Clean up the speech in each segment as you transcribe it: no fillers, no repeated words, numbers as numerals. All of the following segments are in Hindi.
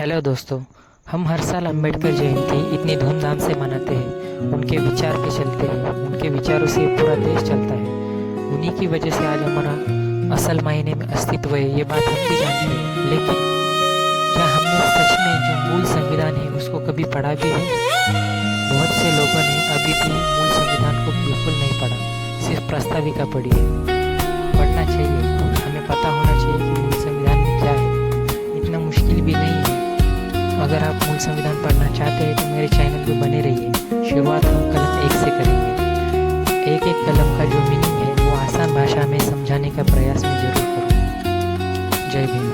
हेलो दोस्तों। हम हर साल अंबेडकर जयंती इतनी धूमधाम से मनाते हैं। उनके विचार के चलते हैं, उनके विचारों से पूरा देश चलता है। उन्हीं की वजह से आज हमारा असल मायने में अस्तित्व है, ये बात हम भी जानते हैं। लेकिन क्या हमने सच में जो मूल संविधान है उसको कभी पढ़ा भी है? बहुत से लोगों ने अभी भी मूल संविधान को बिल्कुल नहीं पढ़ा, सिर्फ प्रस्ताविका पढ़ी है। पढ़ना चाहिए, हमें पता होना चाहिए कि मूल संविधान में क्या है। इतना मुश्किल भी नहीं है। अगर आप मूल संविधान पढ़ना चाहते हैं तो मेरे चैनल पे बने रहिए। शुरुआत हम कलम 1 से करेंगे। एक एक कलम का जो मीनिंग है वो आसान भाषा में समझाने का प्रयास मैं जरूर करूँगा। जय भीम।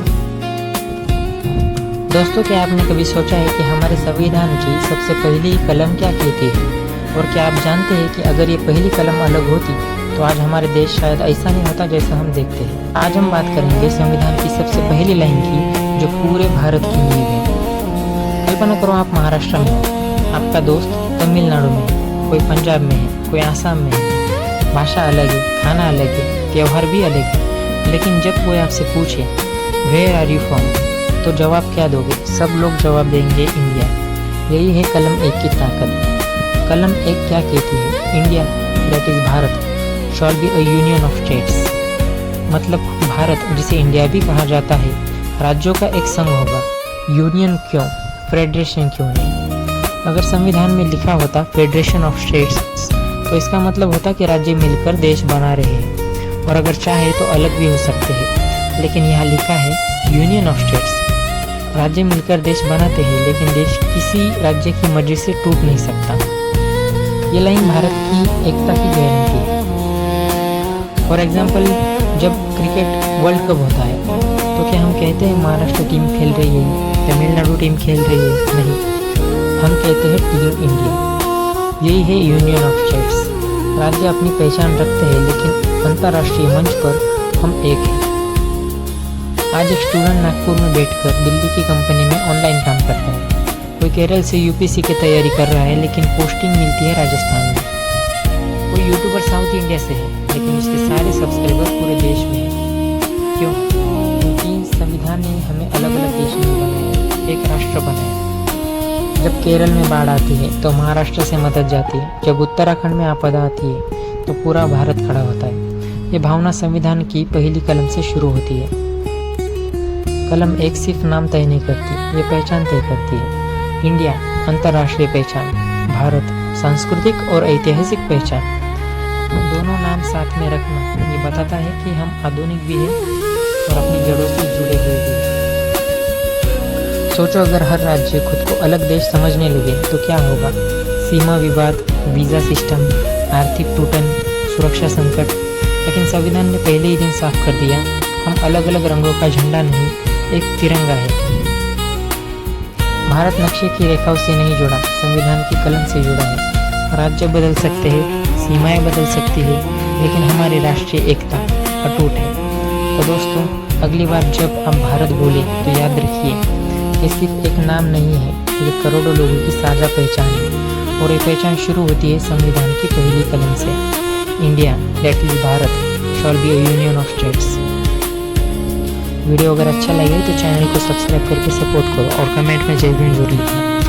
दोस्तों, क्या आपने कभी सोचा है कि हमारे संविधान की सबसे पहली कलम क्या कहती है? और क्या आप जानते हैं कि अगर ये पहली कलम अलग होती तो आज हमारे देश शायद ऐसा नहीं होता जैसा हम देखते हैं। आज हम बात करेंगे संविधान की सबसे पहली लाइन की, जो पूरे भारत की नींव है। कल्पना करो आप महाराष्ट्र में हो, आपका दोस्त तमिलनाडु में है, कोई पंजाब में है, कोई आसाम में है। भाषा अलग है, खाना अलग है, त्यौहार भी अलग है। लेकिन जब कोई आपसे पूछे वेयर आर यू फ्रॉम, तो जवाब क्या दोगे? सब लोग जवाब देंगे इंडिया। यही है कलम 1 की ताकत। कलम 1 क्या कहती है? India that is Bharat shawl be a union of states. मतलब भारत, जिसे इंडिया भी कहा जाता है, राज्यों का एक संघ होगा। यूनियन क्यों, फेडरेशन क्यों नहीं? अगर संविधान में लिखा होता फेडरेशन ऑफ स्टेट्स तो इसका मतलब होता कि राज्य मिलकर देश बना रहे हैं, और अगर चाहे तो अलग भी हो सकते हैं। लेकिन यहाँ लिखा है यूनियन ऑफ स्टेट्स। राज्य मिलकर देश बनाते हैं, लेकिन देश किसी राज्य की मर्जी से टूट नहीं सकता। ये लाइन भारत की एकता की गारंटी है। फॉर एग्जाम्पल, जब क्रिकेट वर्ल्ड कप होता है तो क्या हम कहते हैं महाराष्ट्र टीम खेल रही है, तमिलनाडु टीम खेल रही है? नहीं, हम कहते हैं टीम इंडिया। यही है यूनियन ऑफ स्टेट्स। राज्य अपनी पहचान रखते हैं, लेकिन अंतर्राष्ट्रीय मंच पर हम एक हैं। आज एक स्टूडेंट नागपुर में बैठकर दिल्ली की कंपनी में ऑनलाइन काम करता है। कोई केरल से यूपीएससी की तैयारी कर रहा है, लेकिन पोस्टिंग मिलती है राजस्थान में। कोई यूट्यूबर साउथ इंडिया से है, लेकिन उसके सारे सब्सक्राइबर पूरे देश में हैं। क्यों? क्योंकि संविधान ने हमें अलग अलग देश में बनाया, एक राष्ट्र बनाया। जब केरल में बाढ़ आती है तो महाराष्ट्र से मदद जाती है। जब उत्तराखंड में आपदा आती है तो पूरा भारत खड़ा होता है। ये भावना संविधान की पहली कलम से शुरू होती है। कलम 1 सिर्फ नाम तय नहीं करती, ये पहचान तय करती है। इंडिया अंतर्राष्ट्रीय पहचान, भारत सांस्कृतिक और ऐतिहासिक पहचान। दोनों नाम साथ में रखना ये बताता है कि हम आधुनिक भी हैं और अपनी जड़ों से जुड़े हुए भी हैं। सोचो, अगर हर राज्य खुद को अलग देश समझने लगे तो क्या होगा? सीमा विवाद, वीज़ा सिस्टम, आर्थिक टूटन, सुरक्षा संकट। लेकिन संविधान ने पहले ही दिन साफ कर दिया, हम अलग अलग रंगों का झंडा नहीं, एक तिरंगा है। भारत नक्शे की रेखाओं से नहीं जुड़ा, संविधान की कलम से जुड़ा है। राज्य बदल सकते हैं, सीमाएं बदल सकती है, लेकिन हमारी राष्ट्रीय एकता अटूट है। तो दोस्तों, अगली बार जब आप भारत बोले तो याद रखिए, ये सिर्फ एक नाम नहीं है, ये करोड़ों लोगों की साझा पहचान है। और ये पहचान शुरू होती है संविधान की पहली कलम से। India that is Bharat shawl be a union of states. Video अगर अच्छा लगे तो चैनल को सब्सक्राइब करके सपोर्ट करो और कमेंट में जय भीम जरूर लिखना।